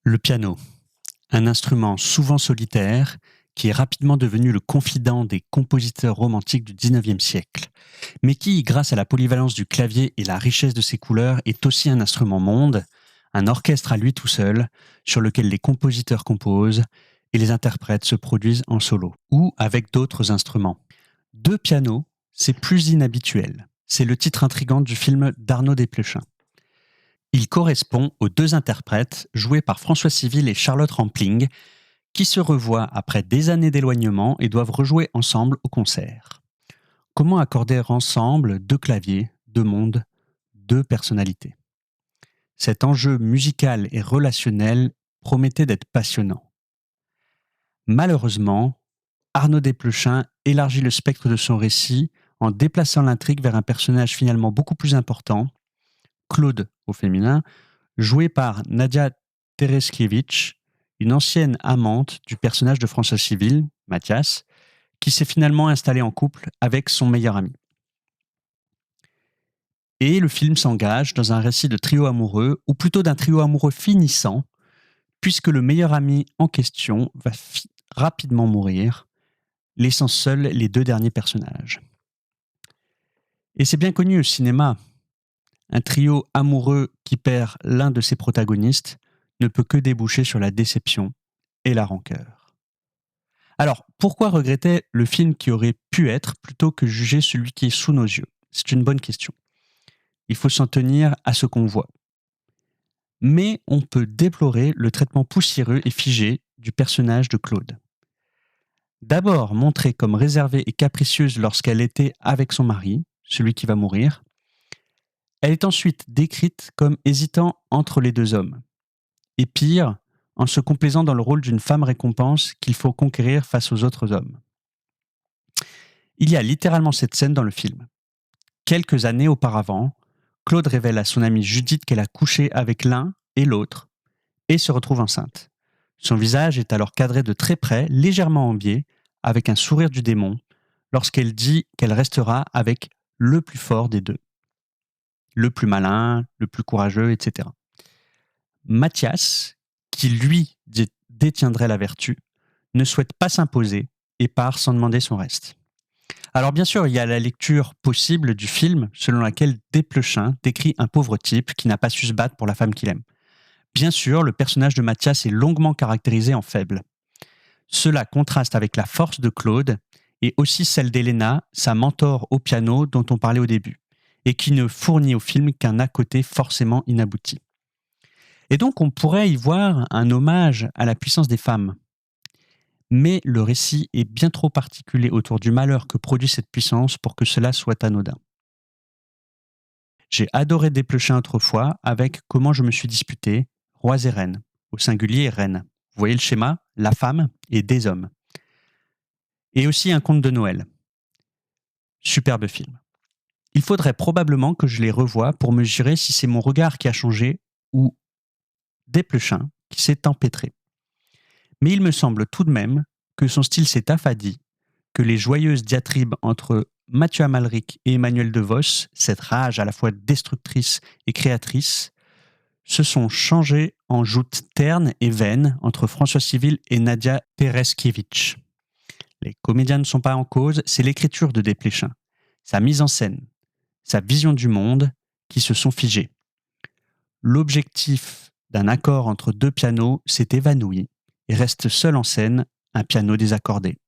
Le piano, un instrument souvent solitaire qui est rapidement devenu le confident des compositeurs romantiques du XIXe siècle, mais qui, grâce à la polyvalence du clavier et la richesse de ses couleurs, est aussi un instrument monde, un orchestre à lui tout seul, sur lequel les compositeurs composent et les interprètes se produisent en solo, ou avec d'autres instruments. Deux pianos, c'est plus inhabituel. C'est le titre intrigant du film d'Arnaud Desplechin. Il correspond aux deux interprètes, joués par François Civil et Charlotte Rampling, qui se revoient après des années d'éloignement et doivent rejouer ensemble au concert. Comment accorder ensemble deux claviers, deux mondes, deux personnalités? Cet enjeu musical et relationnel promettait d'être passionnant. Malheureusement, Arnaud Desplechin élargit le spectre de son récit en déplaçant l'intrigue vers un personnage finalement beaucoup plus important, Claude au féminin, joué par Nadia Tereszkiewicz, une ancienne amante du personnage de François Civil, Mathias, qui s'est finalement installé en couple avec son meilleur ami. Et le film s'engage dans un récit de trio amoureux, ou plutôt d'un trio amoureux finissant, puisque le meilleur ami en question va rapidement mourir, laissant seuls les deux derniers personnages. Et c'est bien connu au cinéma, un trio amoureux qui perd l'un de ses protagonistes ne peut que déboucher sur la déception et la rancœur. Alors, pourquoi regretter le film qui aurait pu être plutôt que juger celui qui est sous nos yeux? C'est une bonne question. Il faut s'en tenir à ce qu'on voit. Mais on peut déplorer le traitement poussiéreux et figé du personnage de Claude. D'abord montrée comme réservée et capricieuse lorsqu'elle était avec son mari, celui qui va mourir, elle est ensuite décrite comme hésitant entre les deux hommes. Et pire, en se complaisant dans le rôle d'une femme récompense qu'il faut conquérir face aux autres hommes. Il y a littéralement cette scène dans le film. Quelques années auparavant, Claude révèle à son amie Judith qu'elle a couché avec l'un et l'autre et se retrouve enceinte. Son visage est alors cadré de très près, légèrement en biais, avec un sourire du démon, lorsqu'elle dit qu'elle restera avec le plus fort des deux. Le plus malin, le plus courageux, etc. Mathias, qui lui détiendrait la vertu, ne souhaite pas s'imposer et part sans demander son reste. Alors bien sûr, il y a la lecture possible du film selon laquelle Desplechin décrit un pauvre type qui n'a pas su se battre pour la femme qu'il aime. Bien sûr, le personnage de Mathias est longuement caractérisé en faible. Cela contraste avec la force de Claude et aussi celle d'Elena, sa mentor au piano dont on parlait au début, et qui ne fournit au film qu'un à côté forcément inabouti. Et donc on pourrait y voir un hommage à la puissance des femmes. Mais le récit est bien trop particulier autour du malheur que produit cette puissance pour que cela soit anodin. J'ai adoré Desplechin autrefois avec Comment je me suis disputé, Rois et reines, au singulier reines. Vous voyez le schéma, la femme et des hommes. Et aussi Un conte de Noël. Superbe film. Il faudrait probablement que je les revoie pour mesurer si c'est mon regard qui a changé ou Desplechin qui s'est empêtré. Mais il me semble tout de même que son style s'est affadi, que les joyeuses diatribes entre Mathieu Amalric et Emmanuel DeVos, cette rage à la fois destructrice et créatrice, se sont changées en joutes ternes et vaines entre François Civil et Nadia Tereszkiewicz. Les comédiens ne sont pas en cause, c'est l'écriture de Desplechin, sa mise en scène, sa vision du monde qui se sont figées. L'objectif d'un accord entre deux pianos s'est évanoui et reste seul en scène un piano désaccordé.